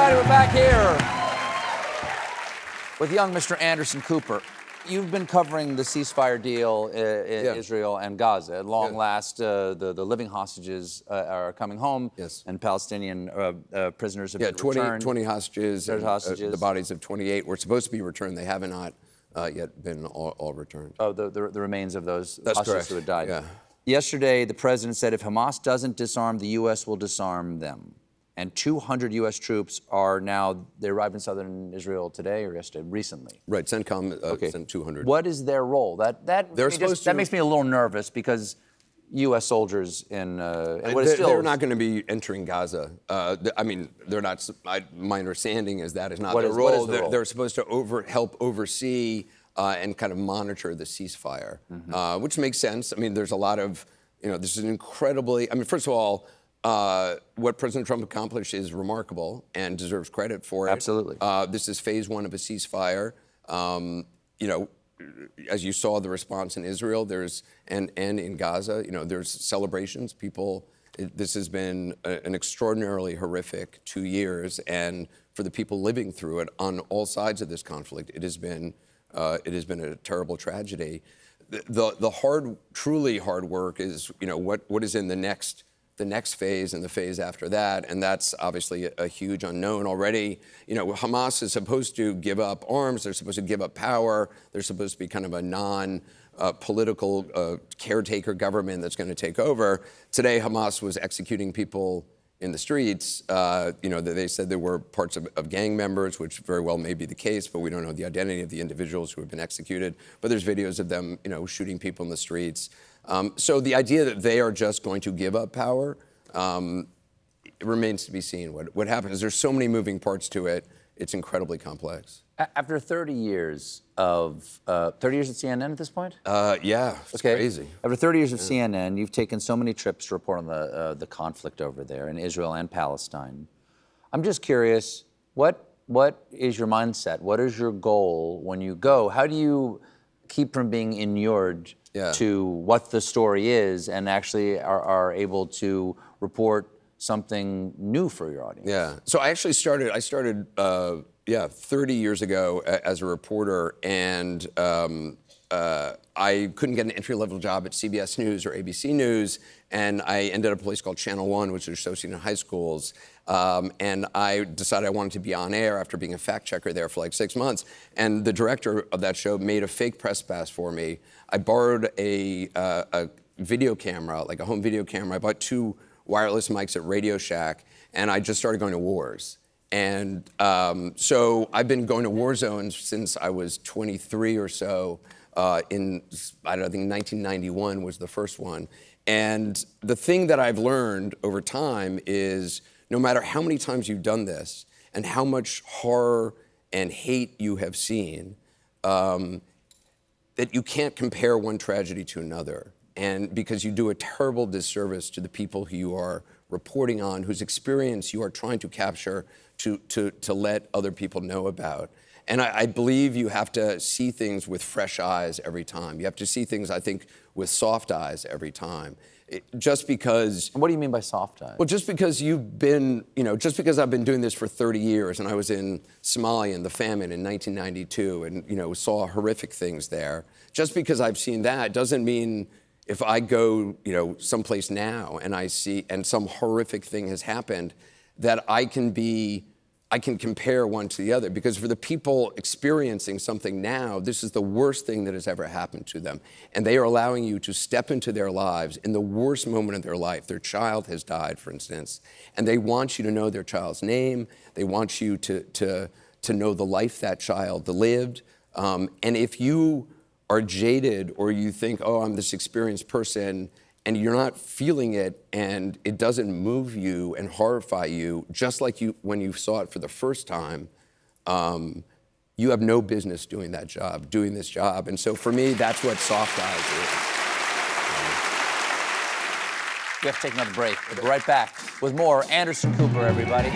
everybody, we're back here with young Mr. Anderson Cooper. You've been covering the ceasefire deal in Israel and Gaza. At long last, the living hostages are coming home, and Palestinian prisoners have been returned. 20 hostages, the bodies of 28 were supposed to be returned. They have not yet been all returned. Oh, the remains of those hostages correct. who had died. Yeah. Yesterday, the president said if Hamas doesn't disarm, the U.S. will disarm them. And 200 U.S. troops are now, they arrived in southern Israel today or yesterday, recently. Right, CENTCOM sent 200. What is their role? That makes me a little nervous because U.S. soldiers in they're not going to be entering Gaza. I mean, they're not. My understanding is that is not their role. What is the role? They're supposed to help oversee and kind of monitor the ceasefire, which makes sense. I mean, there's a lot of, this is an incredibly. I mean, first of all, what President Trump accomplished is remarkable and deserves credit for it. Absolutely. This is phase one of a ceasefire. As you saw, the response in Israel, and in Gaza, there's celebrations. This has been an extraordinarily horrific 2 years, and for the people living through it on all sides of this conflict, it has been a terrible tragedy. The truly hard work is, what is in the next phase and the phase after that, and that's obviously a huge unknown already. Hamas is supposed to give up arms, they're supposed to give up power, they're supposed to be kind of a non-political caretaker government that's going to take over. Today, Hamas was executing people in the streets. They said there were parts of gang members, which very well may be the case, but we don't know the identity of the individuals who have been executed. But there's videos of them, shooting people in the streets. So the idea that they are just going to give up power, it remains to be seen. What happens, there's so many moving parts to it, it's incredibly complex. After 30 years of, 30 years at CNN at this point? Yeah, it's crazy. After 30 years of CNN, you've taken so many trips to report on the conflict over there in Israel and Palestine. I'm just curious, what is your mindset? What is your goal when you go? How do you keep from being inured to what the story is and actually are able to report something new for your audience? Yeah, so I started 30 years ago as a reporter, and I couldn't get an entry-level job at CBS News or ABC News, and I ended up at a place called Channel 1, which is associated in high schools, and I decided I wanted to be on air after being a fact checker there for like 6 months, and the director of that show made a fake press pass for me. I borrowed a video camera, like a home video camera. I bought 2 wireless mics at Radio Shack, and I just started going to wars. And so I've been going to war zones since I was 23 or so. I think 1991 was the first one. And the thing that I've learned over time is no matter how many times you've done this and how much horror and hate you have seen, that you can't compare one tragedy to another. And because you do a terrible disservice to the people who you are reporting on, whose experience you are trying to capture to let other people know about. And I believe you have to see things with fresh eyes every time. You have to see things, I think, with soft eyes every time. Just because... What do you mean by soft eyes? Well, just because you've been, just because I've been doing this for 30 years and I was in Somalia in the famine in 1992 and, saw horrific things there, just because I've seen that doesn't mean if I go, someplace now and I see, and some horrific thing has happened, that I can compare one to the other. Because for the people experiencing something now, this is the worst thing that has ever happened to them. And they are allowing you to step into their lives in the worst moment of their life. Their child has died, for instance, and they want you to know their child's name. They want you to know the life that child lived. And if you are jaded or you think, oh, I'm this experienced person, and you're not feeling it and it doesn't move you and horrify you, just like when you saw it for the first time, you have no business doing this job. And so for me, that's what soft eyes is. We have to take another break. We'll be right back with more Anderson Cooper, everybody.